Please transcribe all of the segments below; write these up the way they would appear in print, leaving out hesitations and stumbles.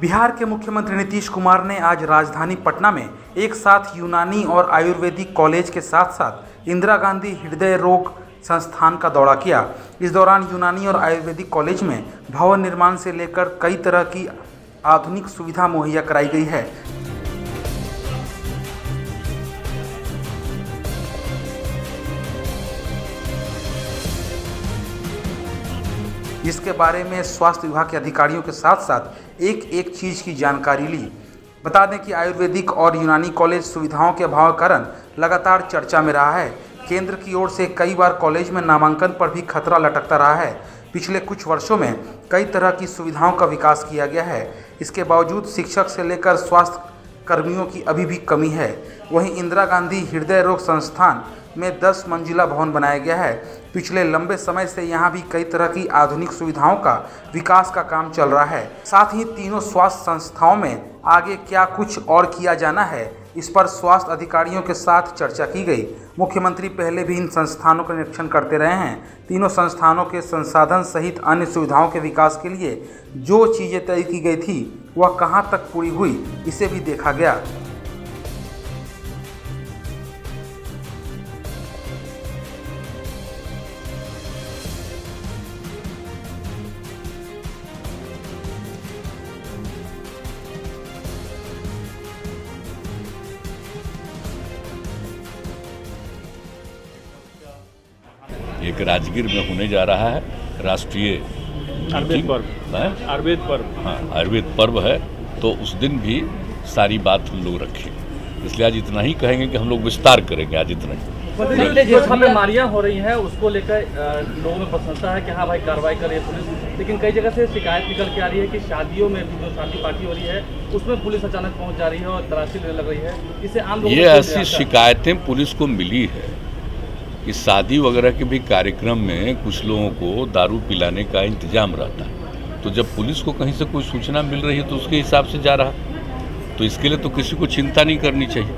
बिहार के मुख्यमंत्री नीतीश कुमार ने आज राजधानी पटना में एक साथ यूनानी और आयुर्वेदिक कॉलेज के साथ साथ इंदिरा गांधी हृदय रोग संस्थान का दौरा किया। इस दौरान यूनानी और आयुर्वेदिक कॉलेज में भवन निर्माण से लेकर कई तरह की आधुनिक सुविधा मुहैया कराई गई है। इसके बारे में स्वास्थ्य विभाग के अधिकारियों के साथ साथ एक एक चीज़ की जानकारी ली। बता दें कि आयुर्वेदिक और यूनानी कॉलेज सुविधाओं के अभाव के कारण लगातार चर्चा में रहा है। केंद्र की ओर से कई बार कॉलेज में नामांकन पर भी खतरा लटकता रहा है। पिछले कुछ वर्षों में कई तरह की सुविधाओं का विकास किया गया है। इसके बावजूद शिक्षक से लेकर स्वास्थ्य कर्मियों की अभी भी कमी है। वहीं इंदिरा गांधी हृदय रोग संस्थान में 10 मंजिला भवन बनाया गया है। पिछले लंबे समय से यहां भी कई तरह की आधुनिक सुविधाओं का विकास का काम चल रहा है। साथ ही तीनों स्वास्थ्य संस्थाओं में आगे क्या कुछ और किया जाना है, इस पर स्वास्थ्य अधिकारियों के साथ चर्चा की गई। मुख्यमंत्री पहले भी इन संस्थानों का निरीक्षण करते रहे हैं। तीनों संस्थानों के संसाधन सहित अन्य सुविधाओं के विकास के लिए जो चीज़ें तय की गई थी वह कहां तक पूरी हुई, इसे भी देखा गया। एक राजगीर में होने जा रहा है राष्ट्रीय आयुर्वेद पर्व। हाँ, आयुर्वेद पर्व है, तो उस दिन भी सारी बात हम लोग रखें। इसलिए आज इतना ही कहेंगे कि हम लोग विस्तार करेंगे आज इतना ही। जो बीमारियां हो रही हैं उसको लेकर लोगों में प्रशंसा है कि हाँ भाई कार्रवाई करे पुलिस, लेकिन कई जगह से शिकायत निकल के आ रही है कि शादियों में भी जो शादी पार्टी हो रही है उसमें पुलिस अचानक पहुंच जा रही है और तलाशी लेने लग रही है। इससे आम लोगों ये ऐसी शिकायतें पुलिस को मिली है कि शादी वगैरह के भी कार्यक्रम में कुछ लोगों को दारू पिलाने का इंतजाम रहता है, तो जब पुलिस को कहीं से कोई सूचना मिल रही है तो उसके हिसाब से जा रहा। तो इसके लिए तो किसी को चिंता नहीं करनी चाहिए,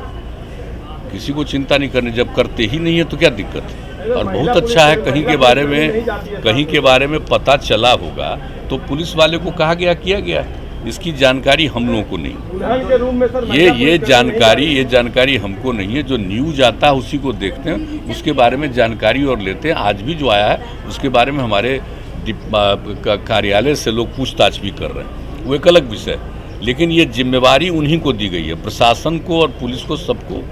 किसी को चिंता नहीं करनी। जब करते ही नहीं है तो क्या दिक्कत है। और बहुत अच्छा है, कहीं के बारे में पता चला होगा तो पुलिस वाले को कहा गया, किया गया। इसकी जानकारी हम लोगों को नहीं, ये जानकारी हमको नहीं है। जो न्यूज आता है उसी को देखते हैं, उसके बारे में जानकारी और लेते हैं। आज भी जो आया है उसके बारे में हमारे कार्यालय से लोग पूछताछ भी कर रहे हैं, वो एक अलग विषय है। लेकिन ये जिम्मेवारी उन्हीं को दी गई है, प्रशासन को और पुलिस को, सबको,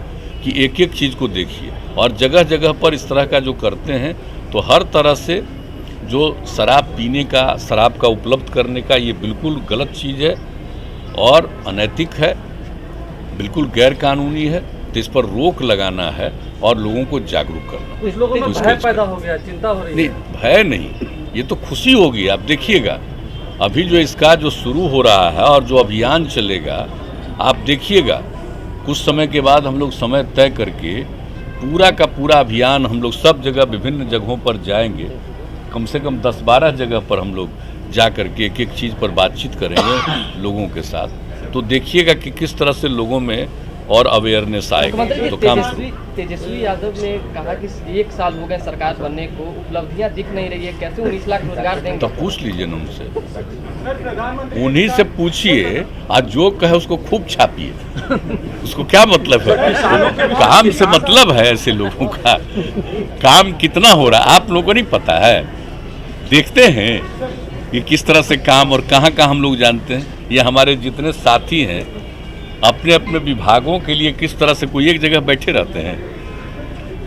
कि एक एक चीज़ को देखिए। और जगह जगह पर इस तरह का जो करते हैं तो हर तरह से जो शराब पीने का, शराब का उपलब्ध करने का, ये बिल्कुल गलत चीज़ है और अनैतिक है, बिल्कुल गैर कानूनी है। तो इस पर रोक लगाना है और लोगों को जागरूक करना। कुछ लोगों में भय पैदा हो गया, चिंता हो रही है। नहीं, भय नहीं, ये तो खुशी होगी। आप देखिएगा अभी जो इसका जो शुरू हो रहा है और जो अभियान चलेगा, आप देखिएगा कुछ समय के बाद हम लोग समय तय करके पूरा का पूरा अभियान हम लोग सब जगह विभिन्न जगहों पर जाएंगे। कम से कम 10-12 जगह पर हम लोग जा कर के एक एक चीज़ पर बातचीत करेंगे लोगों के साथ। तो देखिएगा कि किस तरह से लोगों में और अवेयरनेस आएगा। तो काम तेजस्वी यादव ने कहा कि 1 साल हो गए सरकार बनने को, उपलब्धियां दिख नहीं रही है, कैसे 19 लाख रोजगार देंगे? तो पूछ लीजिए ना उनसे, उन्हीं से पूछिए। आज जो कहे उसको खूब छापिए, उसको क्या मतलब है। काम से मतलब है ऐसे लोगों का। काम कितना हो रहा है आप लोगों को नहीं पता है। देखते हैं कि किस तरह से काम और कहाँ हम लोग जानते हैं। ये हमारे जितने साथी हैं अपने अपने विभागों के लिए किस तरह से कोई एक जगह बैठे रहते हैं,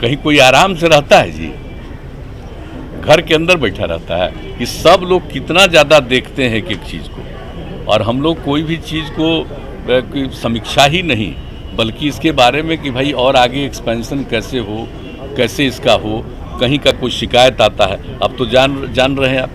कहीं कोई आराम से रहता है जी, घर के अंदर बैठा रहता है। कि सब लोग कितना ज़्यादा देखते हैं एक चीज़ को, और हम लोग कोई भी चीज़ को समीक्षा ही नहीं, बल्कि इसके बारे में कि भाई और आगे एक्सपेंशन कैसे हो, कैसे इसका हो। कहीं का कोई शिकायत आता है, अब तो जान रहे हैं आप,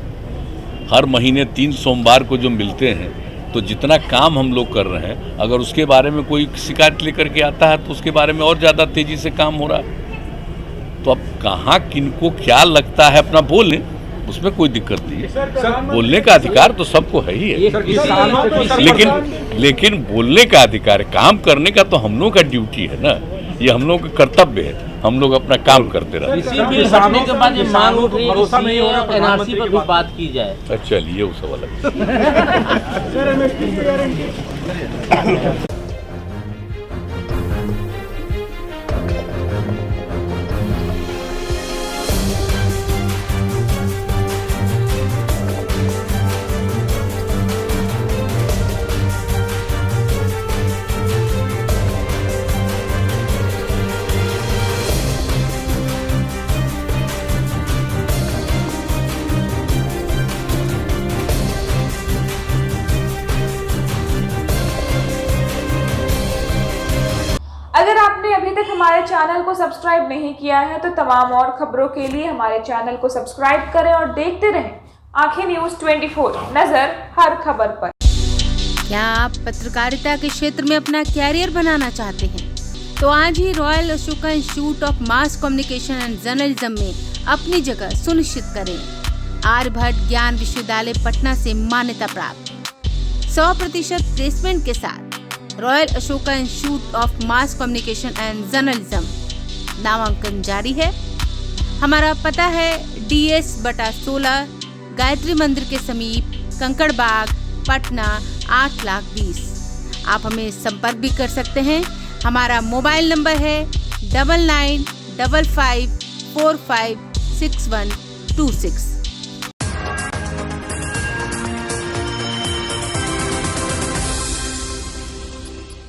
हर महीने 3 सोमवार को जो मिलते हैं, तो जितना काम हम लोग कर रहे हैं, अगर उसके बारे में कोई शिकायत लेकर के आता है तो उसके बारे में और ज़्यादा तेज़ी से काम हो रहा है। तो अब कहाँ किनको क्या लगता है अपना बोलें, उसमें कोई दिक्कत नहीं है। बोलने का अधिकार तो सबको है ही है, लेकिन बोलने का अधिकार, काम करने का तो हम लोग का ड्यूटी है ना, ये हम लोग का कर्तव्य है। हम लोग अपना काम करते रहते हैं। कृषि बिल हटने के बाद ये मांग उठ रही है कि एनआरसी पर भी बात की जाए। तो चलिए वो सब अलग। अगर आपने अभी तक हमारे चैनल को सब्सक्राइब नहीं किया है तो तमाम और खबरों के लिए हमारे चैनल को सब्सक्राइब करें और देखते रहें आंखें न्यूज़ 24, नजर हर खबर पर। क्या आप पत्रकारिता के क्षेत्र में अपना कैरियर बनाना चाहते हैं? तो आज ही royal Ashoka institute of mass communication and journalism में अपनी जगह सुनिश्चित करें। आर्यभट्ट ज्ञान विश्वविद्यालय पटना से मान्यता प्राप्त 100% प्लेसमेंट के साथ royal Ashoka institute of mass communication and journalism नामांकन जारी है। हमारा पता है DS/16 गायत्री मंदिर के समीप कंकड़बाग पटना 8,20,000। आप हमें संपर्क भी कर सकते हैं। हमारा मोबाइल नंबर है 9955456126।